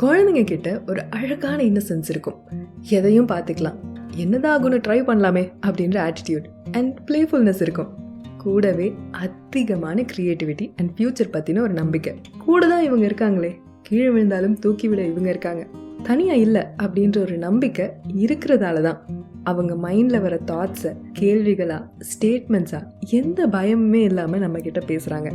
குழந்தைங்க கிட்ட ஒரு அழகான இன்னசென்ஸ் இருக்கும். எதையும் பார்த்துக்கலாம், என்னதான் ஆகும்னு ட்ரை பண்ணலாமே அப்படின்ற ஆட்டிடியூட் அண்ட் பிளேஃபுல்னஸ் இருக்கும். கூடவே அதிகமான கிரியேட்டிவிட்டி அண்ட் ஃபியூச்சர் பற்றின ஒரு நம்பிக்கை. கூட தான் இவங்க இருக்காங்களே, கீழே விழுந்தாலும் தூக்கி விட இவங்க இருக்காங்க, தனியாக இல்லை அப்படின்ற ஒரு நம்பிக்கை இருக்கிறதால தான் அவங்க மைண்டில் வர தாட்ஸை கேள்விகளா ஸ்டேட்மெண்ட்ஸா எந்த பயமுமே இல்லாமல் நம்ம கிட்ட பேசுகிறாங்க.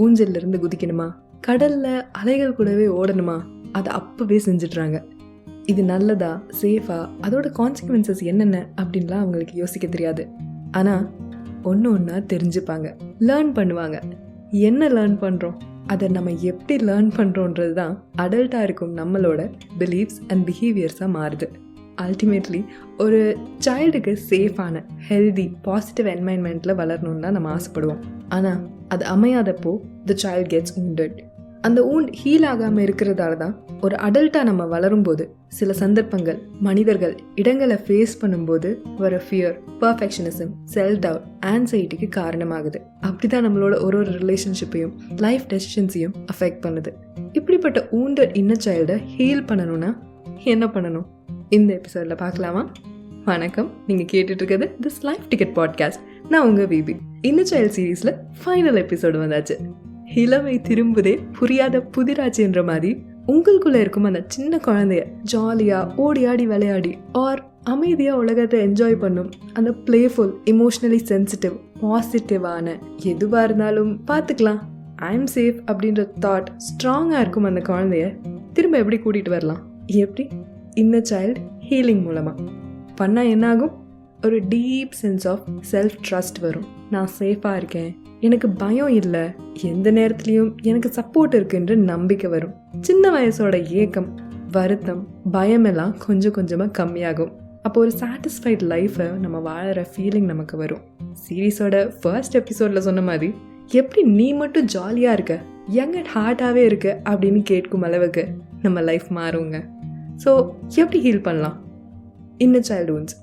ஊஞ்சல்ல இருந்து குதிக்கணுமா, கடல்ல அலைகள் கூடவே ஓடணுமா, அதை அப்பவே செஞ்சிடுறாங்க. இது நல்லதா, சேஃபா, அதோட கான்சிக்வன்சஸ் என்னென்ன அப்படின்லாம் அவங்களுக்கு யோசிக்க தெரியாது. ஆனால் ஒன்று ஒன்றா தெரிஞ்சுப்பாங்க, லேர்ன் பண்ணுவாங்க. என்ன லேர்ன் பண்ணுறோம், அதை நம்ம எப்படி லேர்ன் பண்ணுறோன்றது தான் அடல்ட்டாக இருக்கும் நம்மளோட பிலீஃப்ஸ் அண்ட் பிஹேவியர்ஸாக மாறுது. அல்டிமேட்லி ஒரு சைல்டுக்கு சேஃபான ஹெல்தி பாசிட்டிவ் என்வைரன்மெண்ட்டில் வளரணுன்னு தான் நம்ம ஆசைப்படுவோம். ஆனால் அது அமையாதப்போ த சைல்ட் கெட்ஸ் wounded. அந்த wound ஹீல் ஆகாமல் இருக்கிறதால தான் ஒரு அடல்ட்டாக நம்ம வளரும்போது சில சந்தர்ப்பங்கள், மனிதர்கள், இடங்களை ஃபேஸ் பண்ணும்போது வர ஃபியர், பர்ஃபெக்ஷனிசம், செல்ஃப் டவுட், ஆன்சைட்டிக்கு காரணமாகுது. அப்படி தான் நம்மளோட ஒரு ரிலேஷன்ஷிப்பையும் லைஃப் டெசிஷன்ஸையும் அஃபெக்ட் பண்ணுது. இப்படிப்பட்ட wounded இன்னர் சைல்டை ஹீல் பண்ணணும்னா என்ன பண்ணணும், இந்த எபிசோடில் பார்க்கலாமா? வணக்கம், நீங்கள் கேட்டுட்டு இருக்கிறது திஸ் லைஃப் டிக்கெட் பாட்காஸ்ட். நான் உங்கள் பிபி. இன்னர் சைல்ட் சீரீஸில் ஃபைனல் எபிசோடு வந்தாச்சு. இளமை திரும்புதே புரியாத புதிராச்சுன்ற மாதிரி உங்களுக்குள்ள இருக்கும் அந்த சின்ன குழந்தைய ஜாலியா ஓடி ஆடி விளையாடி ஆர் அமைதியா உலகத்தை என்ஜாய் பண்ணும் அந்த பிளேஃபுல், இமோஷனலி சென்சிட்டிவ், பாசிட்டிவான எதுவா இருந்தாலும் பார்த்துக்கலாம், ஐ எம் சேஃப் அப்படின்ற தாட் ஸ்ட்ராங்கா இருக்கும் அந்த குழந்தைய திரும்ப எப்படி கூட்டிட்டு வரலாம்? எப்படி? இன்னர் சைல்ட் ஹீலிங் மூலமா பண்ணா என்ன ஆகும்? ஒரு deep sense of self trust வரும். நான் சேஃபாக இருக்கேன், எனக்கு பயம் இல்லை, எந்த நேரத்துலையும் எனக்கு சப்போர்ட் இருக்குன்ற நம்பிக்கை வரும். சின்ன வயசோட ஏக்கம், வருத்தம், பயமெல்லாம் கொஞ்சம் கொஞ்சமாக கம்மியாகும். அப்போ ஒரு சாட்டிஸ்ஃபைட் லைஃப்பை நம்ம வாழற ஃபீலிங் நமக்கு வரும். சீரீஸோட ஃபர்ஸ்ட் எபிசோடில் சொன்ன மாதிரி எப்படி நீ மட்டும் ஜாலியாக இருக்க, யங் அண்ட் ஹார்ட்டாகவே இருக்க அப்படின்னு கேட்கும் அளவுக்கு நம்ம லைஃப் மாறுங்க. ஸோ எப்படி ஹீல் பண்ணலாம்? Inner child wounds,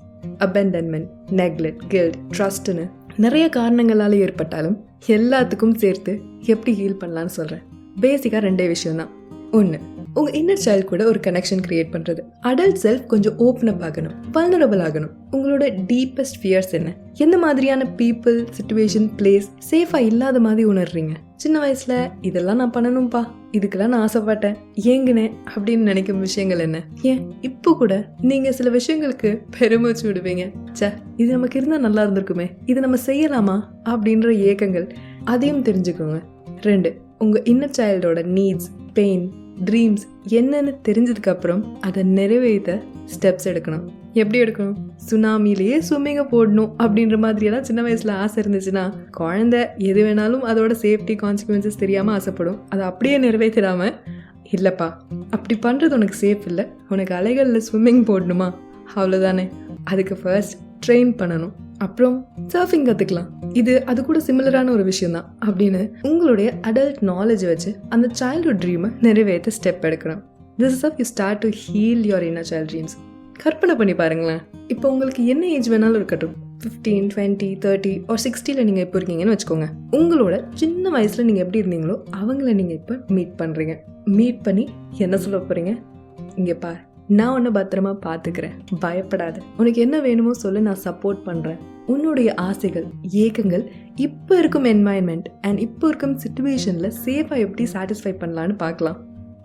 abandonment, neglect, guilt, trustன்னு நிறைய காரணங்களால் ஏற்பட்டாலும் எல்லாத்துக்கும் சேர்த்து எப்படி ஹீல் பண்ணலான்னு சொல்கிறேன். பேசிக்காக 2 விஷயம்தான். 1, உங்கள் இன்னர் சைல்டு கூட ஒரு கனெக்ஷன் கிரியேட் பண்ணுறது. அடல்ட் செல்ஃப் கொஞ்சம் ஓப்பன் அப் ஆகணும், வல்னரபிள் ஆகணும். உங்களோட டீப்பஸ்ட் ஃபியர்ஸ் என்ன, எந்த மாதிரியான பீப்புள், சிச்சுவேஷன், பிளேஸ் சேஃபாக இல்லாத மாதிரி உணர்றீங்க? சின்ன வயசில் இதெல்லாம் நான் பண்ணணும்ப்பா, இதுக்கெல்லாம் நான் ஆசைப்பட்டேன், ஏங்கினேன் அப்படின்னு நினைக்கும் விஷயங்கள் என்ன? ஏன் இப்போ கூட நீங்கள் சில விஷயங்களுக்கு பெருமூச்சு விடுவீங்க, சே இது நமக்கு இருந்தால் நல்லா இருந்திருக்குமே, இது நம்ம செய்யலாமா அப்படின்ற ஏக்கங்கள், அதையும் தெரிஞ்சுக்கோங்க. 2, உங்கள் இன்னர் சைல்டோட நீட்ஸ், பெயின், ட்ரீம்ஸ் என்னன்னு தெரிஞ்சதுக்கு அப்புறம் அதை நிறைவேற்ற ஸ்டெப்ஸ் எடுக்கணும். எப்படி எடுக்கணும்? சுனாமிலேயே ஸ்விம்மிங்கை போடணும் அப்படின்ற மாதிரியெல்லாம் சின்ன வயசில் ஆசை இருந்துச்சுன்னா குழந்தை எது வேணாலும் அதோட சேஃப்டி கான்சிக்வன்சஸ் தெரியாமல் ஆசைப்படும். அதை அப்படியே நிறைவேற்றாம, இல்லைப்பா அப்படி பண்ணுறது உனக்கு சேஃப் இல்லை, உனக்கு அலைகளில் ஸ்விம்மிங் போடணுமா, அவ்வளோதானே. அதுக்கு ஃபர்ஸ்ட் ட்ரெயின் பண்ணணும், அப்புறம் சர்ஃபிங் கற்றுக்கலாம். இது அது கூட சிமிலரான ஒரு விஷயம் தான் அப்படின்னு உங்களுடைய அடல்ட் நாலேஜ் வச்சு அந்த சைல்ட்ஹுட் ட்ரீமை நிறைவேற்ற ஸ்டெப் எடுக்கணும். This is how you start to heal your inner child dreams. கற்பனை பண்ணி பாருங்களேன், இப்போ உங்களுக்கு என்ன ஏஜ் வேணாலும் இருக்கட்டும், 15, 20, 30 or 60ல் நீங்கள் இப்போ இருக்கீங்கன்னு வச்சுக்கோங்க. உங்களோட சின்ன வயசில் நீங்கள் எப்படி இருந்தீங்களோ அவங்கள நீங்கள் இப்போ மீட் பண்ணுறீங்க. மீட் பண்ணி என்ன சொல்ல போகிறீங்க? இங்கே பார், நான் உன்னை பத்திரமா பார்த்துக்கிறேன், பயப்படாத, உனக்கு என்ன வேணுமோ சொல்லு, நான் சப்போர்ட் பண்ணுறேன். உன்னுடைய ஆசைகள், ஏக்கங்கள் இப்போ இருக்கும் என்வாயன்மெண்ட் அண்ட் இப்போ இருக்கும் சிச்சுவேஷனில் சேஃபாக எப்படி சாட்டிஸ்ஃபை பண்ணலான்னு பார்க்கலாம்.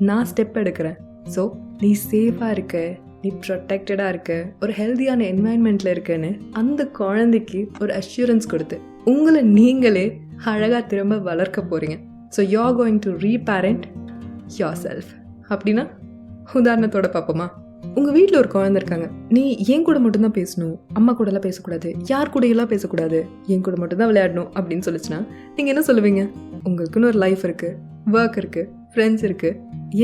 நான் ஸ்டெப் எடுக்கிறேன். ஸோ நீ சேஃபாக இருக்க, நீ ப்ரொடெக்டடாக இருக்க, ஒரு ஹெல்தியான என்வாயன்மெண்ட்டில் இருக்கன்னு அந்த குழந்தைக்கு ஒரு அஷ்யூரன்ஸ் கொடுத்து உங்களை நீங்களே அழகாக திரும்ப வளர்க்க போகிறீங்க. So you are going to reparent yourself. அப்படின்னா உதாரணத்தோட பார்ப்போமா? உங்கள் வீட்டில் ஒரு குழந்தை இருக்காங்க, நீ என் கூட மட்டும்தான் பேசணும், அம்மா கூடலாம் பேசக்கூடாது, யார் கூட எல்லாம் பேசக்கூடாது, என் கூட மட்டும்தான் விளையாடணும் அப்படின்னு சொல்லிச்சுன்னா நீங்கள் என்ன சொல்லுவீங்க? உங்களுக்குன்னு ஒரு லைஃப் இருக்குது, ஒர்க் இருக்குது, ஃப்ரெண்ட்ஸ் இருக்குது,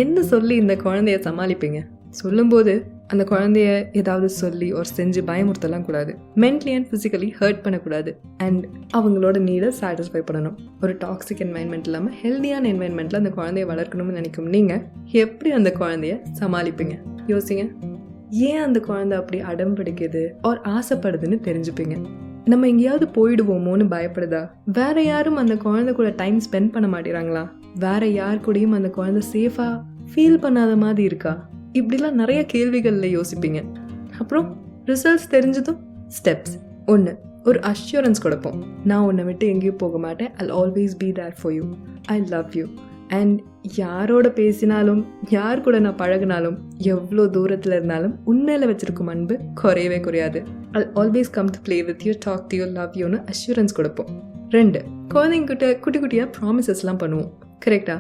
என்ன சொல்லி இந்த குழந்தைய சமாளிப்பீங்க? சொல்லும்போது அந்த குழந்தைய ஏதாவது சொல்லி ஒரு செஞ்சு பயமுறுத்தலாம் கூடாது, மென்டலி அண்ட் ஃபிசிக்கலி ஹர்ட் பண்ணக்கூடாது, அண்ட் அவங்களோட நீடை சாட்டிஸ்ஃபை பண்ணணும். ஒரு டாக்ஸிக் என்வைரன்மெண்ட் இல்லாமல் ஹெல்தியான என்வைரன்மெண்ட்டில் அந்த குழந்தைய வளர்க்கணும்னு நினைக்கும் நீங்கள் எப்படி அந்த குழந்தைய சமாளிப்பீங்க? யோசிங்க. ஏன் அந்த குழந்தை அப்படி அடம் பிடிக்குது ஆர் ஆசைப்படுதுன்னு தெரிஞ்சுப்பீங்க. நம்ம எங்கேயாவது போயிடுவோமோன்னு பயப்படுதா? வேற யாரும் அந்த குழந்தை கூட டைம் ஸ்பெண்ட் பண்ண மாட்டேறாங்களா? வேற யார் கூடயும் அந்த குழந்தை சேஃபாக ஃபீல் பண்ணாத மாதிரி இருக்கா? இப்படிலாம் நிறைய கேள்விகளில் யோசிப்பீங்க. அப்புறம் ரிசல்ட்ஸ் தெரிஞ்சதும் ஸ்டெப்ஸ். 1, ஒரு அஷ்யூரன்ஸ் கொடுப்போம். நான் உன்னை விட்டு எங்கேயும் போக மாட்டேன். I'll always be there for you. I love you. And யாரோட பேசினாலும் யார் கூட நான் பழகினாலும் எவ்வளோ தூரத்தில் இருந்தாலும் உண்மையில வச்சிருக்கும் அன்பு குறையவே குறையாது. I'll always come to play with you, talk to you, love youன்னு அஷ்யூரன்ஸ் கொடுப்போம். 2, குழந்தைங்கிட்ட குட்டி குட்டியாக ப்ராமிசஸ்லாம் பண்ணுவோம். கரெக்டா?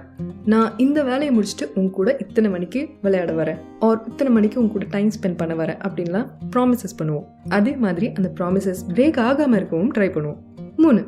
நான் இந்த வேலையை முடிச்சுட்டு உன் கூட இத்தனை மணிக்கு விளையாட வரேன், ஆர் இத்தனை மணிக்கு உன் கூட டைம் ஸ்பெண்ட் பண்ண வரேன் அப்படின்லாம் ப்ராமிசஸ் பண்ணுவோம். அதே மாதிரி அந்த ப்ராமிசஸ் பிரேக் ஆகாமல் இருக்கவும் ட்ரை பண்ணுவோம். 3,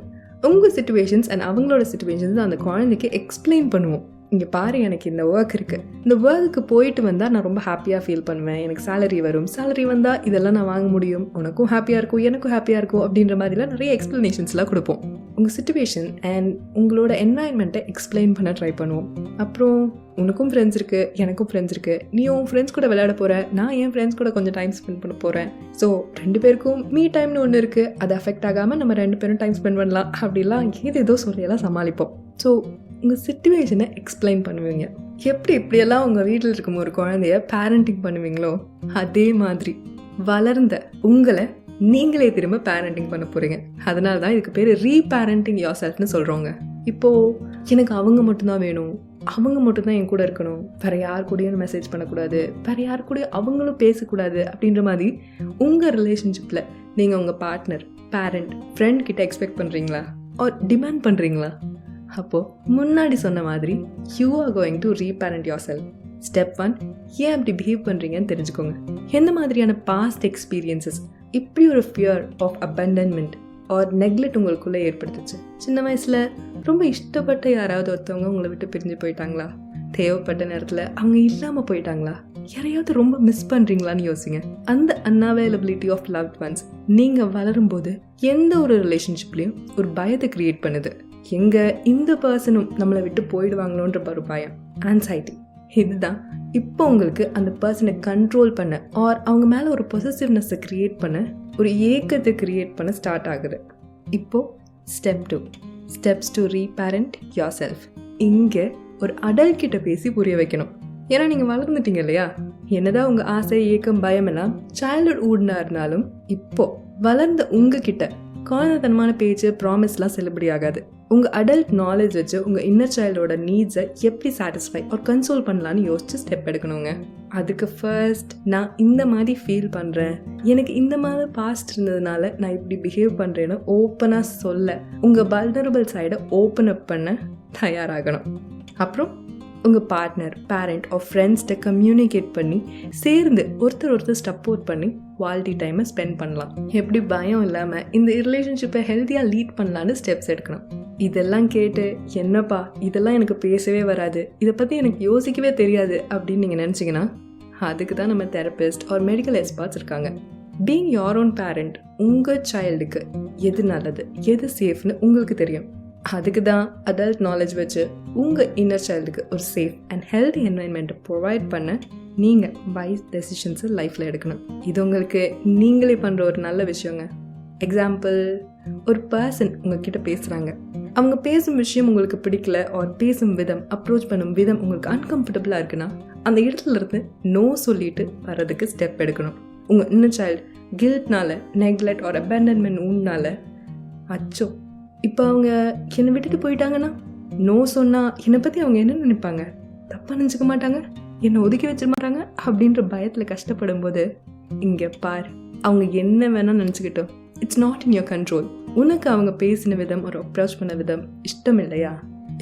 உங்கள் சிச்சுவேஷன்ஸ் அண்ட் அவங்களோட சிச்சுவேஷன்ஸ் அந்த குழந்தைக்கு எக்ஸ்பிளைன் பண்ணுவோம். இங்கே பாரு, எனக்கு இந்த ஒர்க் இருக்குது, இந்த ஒர்க்குக்கு போயிட்டு வந்தால் நான் ரொம்ப ஹாப்பியாக ஃபீல் பண்ணுவேன், எனக்கு சேலரி வரும், சேலரி வந்தால் இதெல்லாம் நான் வாங்க முடியும், உனக்கும் ஹாப்பியாக இருக்கும், எனக்கும் ஹாப்பியாக இருக்கும் அப்படின்ற மாதிரிலாம் நிறைய எக்ஸ்ப்ளனேஷன்ஸ்லாம் கொடுப்போம். உங்கள் சிச்சுவேஷன் அண்ட் உங்களோட என்வாயன்மெண்ட்டை எக்ஸ்பிளைன் பண்ண ட்ரை பண்ணுவோம். அப்புறம் உனக்கும் ஃப்ரெண்ட்ஸ் இருக்குது, எனக்கும் ஃப்ரெண்ட்ஸ் இருக்குது, நீ உன் ஃப்ரெண்ட்ஸ் கூட விளையாட போகிற, நான் என் ஃப்ரெண்ட்ஸ் கூட கொஞ்சம் டைம் ஸ்பெண்ட் பண்ண போகிறேன். ஸோ 2 பேருக்கும் மீ டைம்னு ஒன்று இருக்குது, அது அஃபெக்ட் ஆகாமல் நம்ம 2 பேரும் டைம் ஸ்பெண்ட் பண்ணலாம் அப்படிலாம் ஏதோ சொல்லியெல்லாம் சமாளிப்போம். ஸோ உங்கள் சிச்சுவேஷனை எக்ஸ்பிளைன் பண்ணுவீங்க. இப்படியெல்லாம் உங்கள் வீட்டில் இருக்கும் ஒரு குழந்தைய பேரண்டிங் பண்ணுவீங்களோ அதே மாதிரி வளர்ந்த உங்களை நீங்களே திரும்ப பேரண்டிங் பண்ண போகிறீங்க. அதனால தான் இதுக்கு பேர் ரீபேரண்டிங் யோர் செல்ஃப்னு சொல்கிறோங்க. இப்போது எனக்கு அவங்க மட்டும்தான் வேணும், அவங்க மட்டும்தான் என் கூட இருக்கணும், வேறு யார் கூடயும் மெசேஜ் பண்ணக்கூடாது, வேறு யார் கூடயும் அவங்களும் பேசக்கூடாது அப்படின்ற மாதிரி உங்கள் ரிலேஷன்ஷிப்பில் நீங்கள் உங்கள் பார்ட்னர், பேரண்ட், ஃப்ரெண்ட் கிட்ட எக்ஸ்பெக்ட் பண்ணுறீங்களா ஆர் டிமாண்ட் பண்ணுறீங்களா? அப்போது முன்னாடி சொன்ன மாதிரி you are going to reparent yourself. Step 1, ஏன் அப்படி பிஹேவ் பண்ணுறீங்கன்னு தெரிஞ்சுக்கோங்க. எந்த மாதிரியான பாஸ்ட் எக்ஸ்பீரியன்சஸ் இப்படி ஒரு ஃபியர் ஆஃப் அபண்டன்மெண்ட் ஆர் நெக்லெக்ட் உங்களுக்குள்ளே ஏற்படுத்துச்சு? சின்ன வயசில் ரொம்ப இஷ்டப்பட்ட யாராவது ஒருத்தவங்க உங்களை விட்டு பிரிஞ்சு போயிட்டாங்களா? தேவைப்பட்ட நேரத்தில் அவங்க இல்லாமல் போயிட்டாங்களா? யாரையாவது ரொம்ப மிஸ் பண்ணுறீங்களான்னு யோசிங்க. அந்த அன்அவைலபிலிட்டி ஆஃப் லவ்ட் ஒன்ஸ் நீங்கள் வளரும்போது எந்த ஒரு ரிலேஷன்ஷிப்லேயும் ஒரு பயத்தை க்ரியேட் பண்ணுது. எங்கே இந்த பர்சனும் நம்மளை விட்டு போயிடுவாங்களோன்ற ஒரு பயம், ஆன்சைட்டி. இதுதான் இப்போ உங்களுக்கு அந்த பர்சனை கண்ட்ரோல் பண்ண ஆர் அவங்க மேலே ஒரு பொசசிவ்னஸை க்ரியேட் பண்ண, ஒரு ஏக்கத்தை க்ரியேட் பண்ண ஸ்டார்ட் ஆகுது. இப்போது step 2, steps to reparent yourself. இங்கே ஒரு அடல்ட் கிட்ட பேசி புரிய வைக்கணும். ஏன்னா நீங்கள் வளர்ந்துட்டீங்க இல்லையா? என்னதான் உங்கள் ஆசை, ஏக்கம், பயம் எல்லாம் சைல்ட்ஹுட்னா இருந்தாலும் இப்போது வளர்ந்த உங்ககிட்ட குழந்தைத்தனமான பேச்சு, ப்ராமிஸ்லாம் செல்லுபடி ஆகாது. உங்கள் அடல்ட் நாலேஜ் வச்சு உங்கள் இன்னர் சைல்டோட நீட்ஸை எப்படி சாட்டிஸ்ஃபை ஒரு கன்சோல் பண்ணலான்னு யோசிச்சு ஸ்டெப் எடுக்கணுங்க. அதுக்கு ஃபர்ஸ்ட், நான் இந்த மாதிரி ஃபீல் பண்ணுறேன், எனக்கு இந்த மாதிரி பாஸ்ட் இருந்ததுனால நான் இப்படி பிஹேவ் பண்ணுறேன்னு ஓப்பனாக சொல்ல, உங்கள் வல்னரபிள் சைடை ஓப்பன் அப் பண்ண தயாராகணும். அப்புறம் உங்கள் பார்ட்னர், பேரண்ட் ஆர் ஃப்ரெண்ட்ஸ்கிட்ட கம்யூனிகேட் பண்ணி சேர்ந்து ஒருத்தர் சப்போர்ட் பண்ணி குவாலிட்டி டைமை ஸ்பெண்ட் பண்ணலாம். எப்படி பயம் இல்லாமல் இந்த ரிலேஷன்ஷிப்பை ஹெல்த்தியாக லீட் பண்ணலான்னு ஸ்டெப்ஸ் எடுக்கணும். இதெல்லாம் கேட்டு என்னப்பா இதெல்லாம் எனக்கு பேசவே வராது, இதை பற்றி எனக்கு யோசிக்கவே தெரியாது அப்படின்னு நீங்கள் நினச்சிங்கன்னா அதுக்கு தான் நம்ம தெரபிஸ்ட் ஆர் மெடிக்கல் எக்ஸ்பர்ட்ஸ் இருக்காங்க. பீயிங் யோர் ஓன் பேரண்ட், உங்கள் சைல்டுக்கு எது நல்லது, எது சேஃப்னு உங்களுக்கு தெரியும். அதுக்கு தான் அடல்ட் நாலேஜ் வச்சு உங்கள் இன்னர் சைல்டுக்கு ஒரு சேஃப் அண்ட் ஹெல்தி என்வைரன்மெண்ட்டை ப்ரொவைட் பண்ண நீங்கள் வைஸ் டெசிஷன்ஸை லைஃப்பில் எடுக்கணும். இது உங்களுக்கு நீங்களே பண்ணுற ஒரு நல்ல விஷயங்க. எக்ஸாம்பிள், ஒரு பர்சன் உங்ககிட்ட பேசுகிறாங்க, அவங்க பேசும் விஷயம் உங்களுக்கு பிடிக்கல ஆர் பேசும் விதம், அப்ரோச் பண்ணும் விதம் உங்களுக்கு அன்கம்ஃபர்டபுளாக இருக்குன்னா அந்த இடத்துல இருந்து நோ சொல்லிட்டு வர்றதுக்கு ஸ்டெப் எடுக்கணும். உங்கள் இன்னர் சைல்டு கில்ட்னால, நெக்லெக்ட் ஆர் அபேண்டன்மெண்ட் ஊன்னால அச்சோ இப்போ அவங்க என்னை விட்டுட்டு போயிட்டாங்கன்னா, நோ சொன்னால் என்னை பற்றி அவங்க என்ன நினைப்பாங்க, தப்பாக நினச்சிக்க மாட்டாங்க, என்னை ஒதுக்கி வச்சிட மாட்டாங்க அப்படின்ற பயத்தில் கஷ்டப்படும் போது இங்கே பார், அவங்க என்ன வேணால் நினச்சிக்கிட்டோம், it's not in your control. உனக்கு அவங்க பேசின விதம் ஒரு அப்ரோச் பண்ண விதம் இஷ்டம் இல்லையா?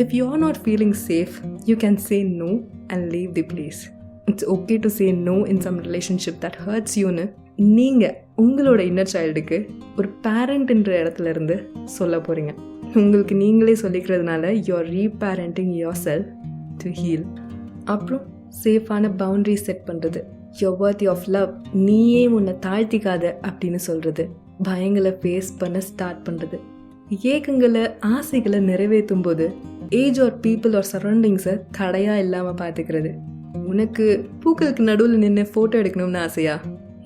If you are not feeling safe, you can say no and leave the place. It's okay to say no in some relationship that hurts யூன்னு நீங்கள் உங்களோட இன்னர் சைல்டுக்கு ஒரு பேரண்ட்ன்ற இடத்துல இருந்து சொல்ல போகிறீங்க. உங்களுக்கு நீங்களே சொல்லிக்கிறதுனால you're reparenting yourself to heal. அப்புறம் சேஃபான பவுண்டரி செட் பண்ணுறது, யோர் வர்த்தி ஆஃப் லவ், நீயே உன்னை தாழ்த்திக்காத அப்படின்னு சொல்கிறது, பயங்களை ஃபேஸ் பண்ண ஸ்டார்ட் பண்ணுறது, ஏக்கங்களை ஆசைகளை நிறைவேற்றும் போது ஏஜ் ஆர் பீப்புள் ஆர் சரௌண்டிங்ஸை தடையாக இல்லாமல் பார்த்துக்கிறது. உனக்கு பூக்களுக்கு நடுவில் நின்று ஃபோட்டோ எடுக்கணும்னு ஆசையா?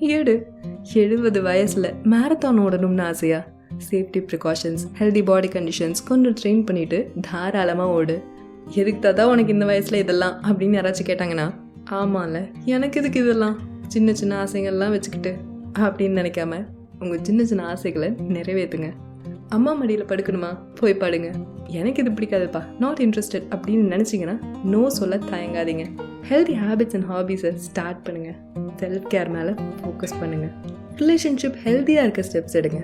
70 வயசில் மேரத்தான் ஓடணும்னு ஆசையா? சேஃப்டி ப்ரிகாஷன்ஸ், ஹெல்தி பாடி கண்டிஷன்ஸ் கொஞ்சம் ட்ரெயின் பண்ணிவிட்டு தாராளமாக ஓடு. எதுக்கு தாத்தா உனக்கு இந்த வயசில் இதெல்லாம் அப்படின்னு யாராச்சும் கேட்டாங்கன்னா, ஆமாம்ல எனக்கு எதுக்கு இதெல்லாம், சின்ன சின்ன ஆசைகள்லாம் வச்சுக்கிட்டு அப்படின்னு நினைக்காம உங்கள் சின்ன சின்ன ஆசைகளை நிறைவேற்றுங்க. அம்மா மடியில் படுக்கணுமா, போய் படுங்க. எனக்கு இது பிடிக்காதுப்பா, நாட் இன்ட்ரெஸ்டட் அப்படின்னு நினச்சிங்கன்னா நோ சொல்ல தயங்காதீங்க. ஹெல்தி ஹேபிட்ஸ் அண்ட் ஹாபீஸை ஸ்டார்ட் பண்ணுங்கள். செல்ஃப் கேர் மேலே ஃபோக்கஸ் பண்ணுங்கள். ரிலேஷன்ஷிப் ஹெல்த்தியாக இருக்க ஸ்டெப்ஸ் எடுங்க.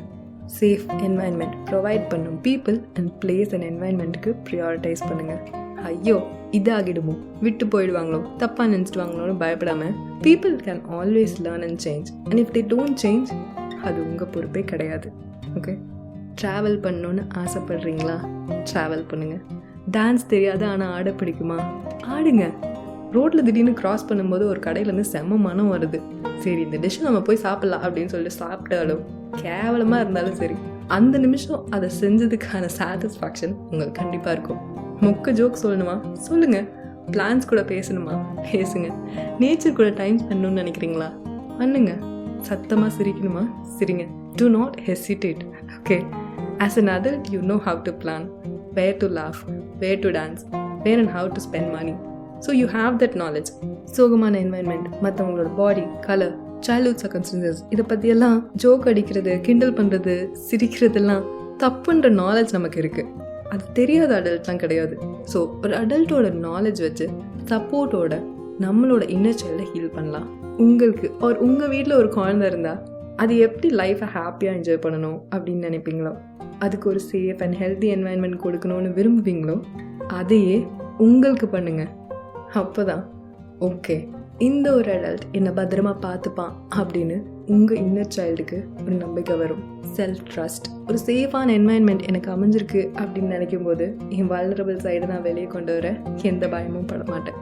சேஃப் என்வாயன்மெண்ட் ப்ரொவைட் பண்ணும் பீப்புள் அண்ட் பிளேஸ் அண்ட் என்வாயன்மெண்ட்டுக்கு ப்ரியாரிட்டைஸ் பண்ணுங்கள். ஐயோ இதாகிடுமோ, விட்டு போயிடுவாங்களோ, தப்பாக நினச்சிடுவாங்களோன்னு பயப்படாமல் people can always learn and change. And if they don't change, அது உங்கள் பொறுப்பே கிடையாது. ஓகே, ட்ராவல் பண்ணணுன்னு ஆசைப்படுறீங்களா? ட்ராவல் பண்ணுங்கள். டான்ஸ் தெரியாது ஆனால் ஆட பிடிக்குமா? ஆடுங்க. ரோட்டில் திடீர்னு கிராஸ் பண்ணும்போது ஒரு கடையிலேருந்து செம்ம மனம் வருது, சரி இந்த டிஷ்ஷை நம்ம போய் சாப்பிட்லாம் அப்படின்னு சொல்லிட்டு சாப்பிட்டாலும் கேவலமாக இருந்தாலும் சரி, அந்த நிமிஷம் அதை செஞ்சதுக்கான சாட்டிஸ்ஃபேக்ஷன் உங்களுக்கு கண்டிப்பாக இருக்கும். மொக்க ஜோக் சொல்லணுமா சொல்லுங்கள், பிளான்ஸ் கூட பேசணுமா பேசுங்க, நேச்சர் கூட டைம் பண்ணணும்னு நினைக்கிறீங்களா பண்ணுங்க, சத்தமாக சிரிக்கணுமா சிரிங்க. Do not hesitate. Okay, as an adult you know how to plan, where to laugh, where to dance, where and how to spend money. So you have that knowledge. சோகமான environment, மற்றவங்களோட பாடி, colour, childhood circumstances, இதை பற்றியெல்லாம் joke அடிக்கிறது, கிண்டல் பண்ணுறது, சிரிக்கிறதெல்லாம் தப்புன்ற knowledge நமக்கு இருக்குது. அது தெரியாத அடல்ட்லாம் கிடையாது. ஸோ ஒரு அடல்ட்டோட நாலேஜ் வச்சு சப்போர்ட்டோட நம்மளோட இன்னர் சைல்டை ஹீல் பண்ணலாம். உங்களுக்கு ஒரு உங்கள் வீட்டில் ஒரு குழந்தை இருந்தால் அது எப்படி லைஃப்பை ஹாப்பியாக என்ஜாய் பண்ணணும் அப்படின்னு நினைப்பீங்களோ, அதுக்கு ஒரு சேஃப் அண்ட் ஹெல்த்தி என்வாயன்மெண்ட் கொடுக்கணும்னு விரும்புவீங்களோ, அதையே உங்களுக்கு பண்ணுங்கள். அப்போ தான் ஓகே, இந்த ஒரு அடல்ட் என்னை பத்திரமா பார்த்துப்பான் அப்படின்னு உங்கள் இன்னர் சைல்டுக்கு ஒரு நம்பிக்கை வரும். செல்ஃப் ட்ரஸ்ட், ஒரு சேஃபான என்வாயன்மெண்ட் எனக்கு அமைஞ்சிருக்கு அப்படின்னு நினைக்கும் போது என் வல்னரபிள் சைடை நான் வெளியே கொண்டு வர எந்த பயமும் பட மாட்டேன்.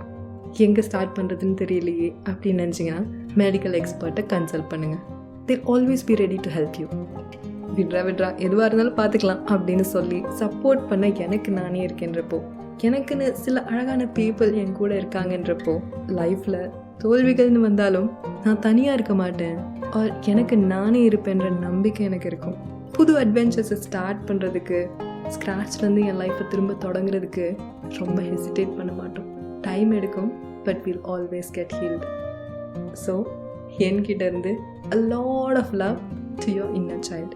எங்கே ஸ்டார்ட் பண்ணுறதுன்னு தெரியலையே அப்படின்னு நினச்சிங்கன்னா மெடிக்கல் எக்ஸ்பர்ட்டை கன்சல்ட் பண்ணுங்கள். They'll always be ready to help you. Withdraw எதுவாக இருந்தாலும் பார்த்துக்கலாம் அப்படின்னு சொல்லி சப்போர்ட் பண்ண எனக்கு நானே இருக்கேன்றப்போ, எனக்குன்னு சில அழகான பீப்புள் என் கூட இருக்காங்கன்றப்போ, லைஃப்பில் தோல்விகள்னு வந்தாலும் நான் தனியாக இருக்க மாட்டேன், ஆர் எனக்கு நானே இருப்பேன்ற நம்பிக்கை எனக்கு இருக்கும். புது அட்வென்ச்சர்ஸை ஸ்டார்ட் பண்ணுறதுக்கு, ஸ்க்ராட்ச்லேருந்து என் லைஃப்பை திரும்ப தொடங்குறதுக்கு ரொம்ப ஹெசிடேட் பண்ண மாட்டோம். டைம் எடுக்கும், but we'll always get healed. So என்கிட்ட இருந்து a lot of love to your inner child.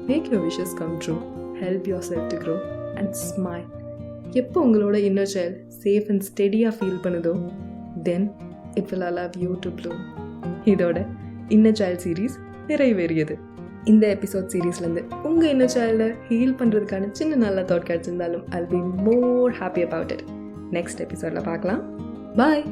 Make your wishes come true. Help yourself to grow and smile. எப்போ உங்களோட இன்னர் சைல்ட் சேஃப் அண்ட் ஸ்டெடியாக feel பண்ணுதோ, then it will allow you to bloom. இதோட inner child series நிறைவேறியது. இந்த episode சீரீஸ்லேருந்து உங்கள் inner சைல்டை heel பண்ணுறதுக்கான சின்ன நல்ல தாட் கிடச்சிருந்தாலும் I'll be more happy about it. Next எபிசோடில் பார்க்கலாம். பாய்.